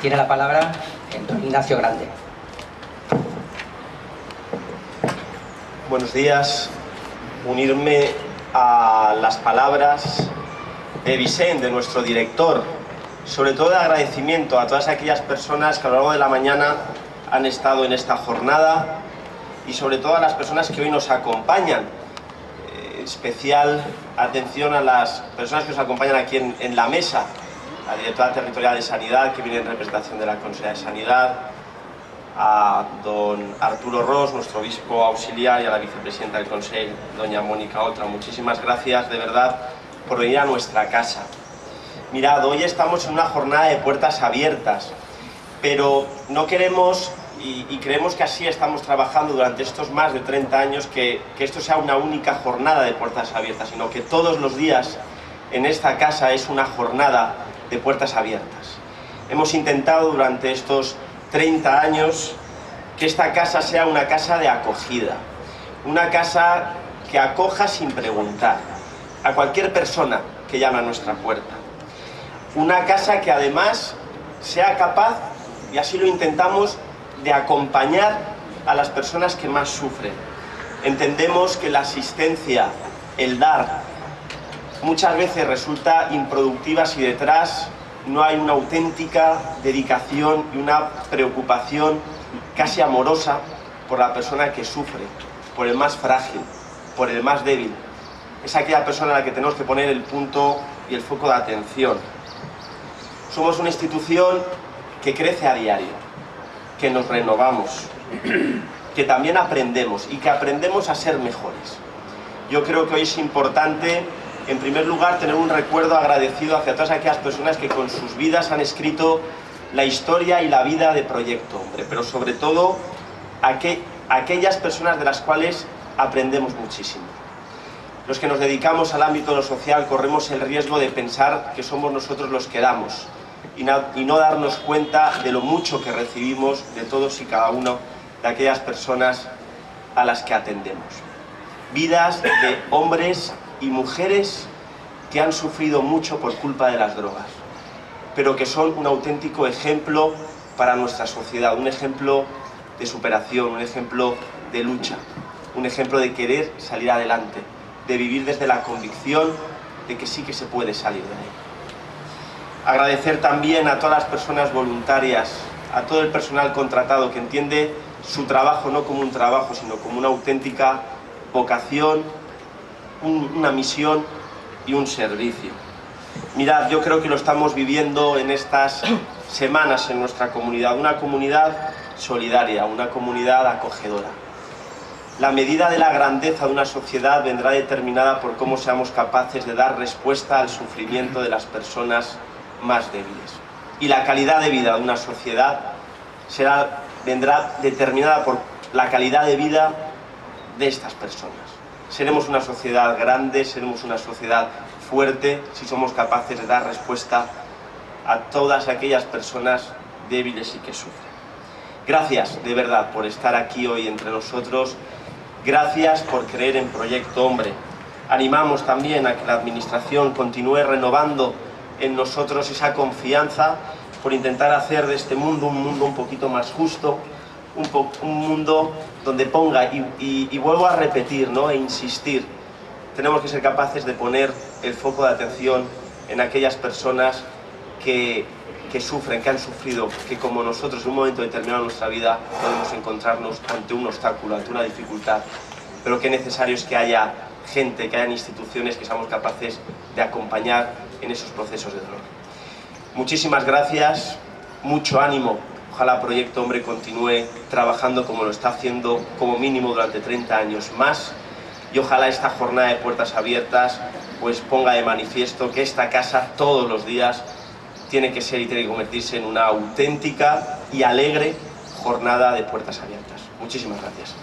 Tiene la palabra don Ignacio Grande. Buenos días. Unirme a las palabras de Vicente, de nuestro director, sobre todo de agradecimiento a todas aquellas personas que a lo largo de la mañana han estado en esta jornada y sobre todo a las personas que hoy nos acompañan. Especial atención a las personas que nos acompañan aquí en la mesa, la directora territorial de Sanidad, que viene en representación de la Consejería de Sanidad, a don Arturo Ros, nuestro obispo auxiliar, y a la vicepresidenta del Consejo, doña Mónica Oltra. Muchísimas gracias de verdad por venir a nuestra casa. Mirad, hoy estamos en una jornada de puertas abiertas, pero no queremos y creemos que así estamos trabajando durante estos más de 30 años, que esto sea una única jornada de puertas abiertas, sino que todos los días en esta casa es una jornada de puertas abiertas. Hemos intentado durante estos 30 años que esta casa sea una casa de acogida, una casa que acoja sin preguntar a cualquier persona que llame a nuestra puerta, una casa que además sea capaz, y así lo intentamos, de acompañar a las personas que más sufren. Entendemos que la asistencia, el dar, muchas veces resulta improductiva si detrás no hay una auténtica dedicación y una preocupación casi amorosa por la persona que sufre, por el más frágil, por el más débil. Es aquella persona a la que tenemos que poner el punto y el foco de atención. Somos una institución que crece a diario, que nos renovamos, que también aprendemos y que aprendemos a ser mejores. Yo creo que hoy es importante, en primer lugar, tener un recuerdo agradecido hacia todas aquellas personas que con sus vidas han escrito la historia y la vida de Proyecto Hombre, pero sobre todo aquellas personas de las cuales aprendemos muchísimo. Los que nos dedicamos al ámbito de lo social corremos el riesgo de pensar que somos nosotros los que damos y no darnos cuenta de lo mucho que recibimos de todos y cada uno de aquellas personas a las que atendemos. Vidas de hombres y mujeres que han sufrido mucho por culpa de las drogas, pero que son un auténtico ejemplo para nuestra sociedad, un ejemplo de superación, un ejemplo de lucha, un ejemplo de querer salir adelante, de vivir desde la convicción de que sí que se puede salir de ahí. Agradecer también a todas las personas voluntarias, a todo el personal contratado que entiende su trabajo no como un trabajo, sino como una auténtica vocación, una misión y un servicio. Mirad, yo creo que lo estamos viviendo en estas semanas en nuestra comunidad, una comunidad solidaria, una comunidad acogedora. La medida de la grandeza de una sociedad vendrá determinada por cómo seamos capaces de dar respuesta al sufrimiento de las personas más débiles. Y la calidad de vida de una sociedad vendrá determinada por la calidad de vida de estas personas. Seremos una sociedad grande, seremos una sociedad fuerte si somos capaces de dar respuesta a todas aquellas personas débiles y que sufren. Gracias de verdad por estar aquí hoy entre nosotros. Gracias por creer en Proyecto Hombre. Animamos también a que la Administración continúe renovando en nosotros esa confianza por intentar hacer de este mundo un mundo un poquito más justo, un mundo donde ponga, y vuelvo a repetir, ¿no?, e insistir, tenemos que ser capaces de poner el foco de atención en aquellas personas que sufren, que han sufrido, que como nosotros en un momento determinado de nuestra vida podemos encontrarnos ante un obstáculo, ante una dificultad, pero que necesario es que haya gente, que hayan instituciones que seamos capaces de acompañar en esos procesos de dolor. Muchísimas gracias, mucho ánimo. Ojalá Proyecto Hombre continúe trabajando como lo está haciendo como mínimo durante 30 años más, y ojalá esta jornada de puertas abiertas pues ponga de manifiesto que esta casa todos los días tiene que ser y tiene que convertirse en una auténtica y alegre jornada de puertas abiertas. Muchísimas gracias.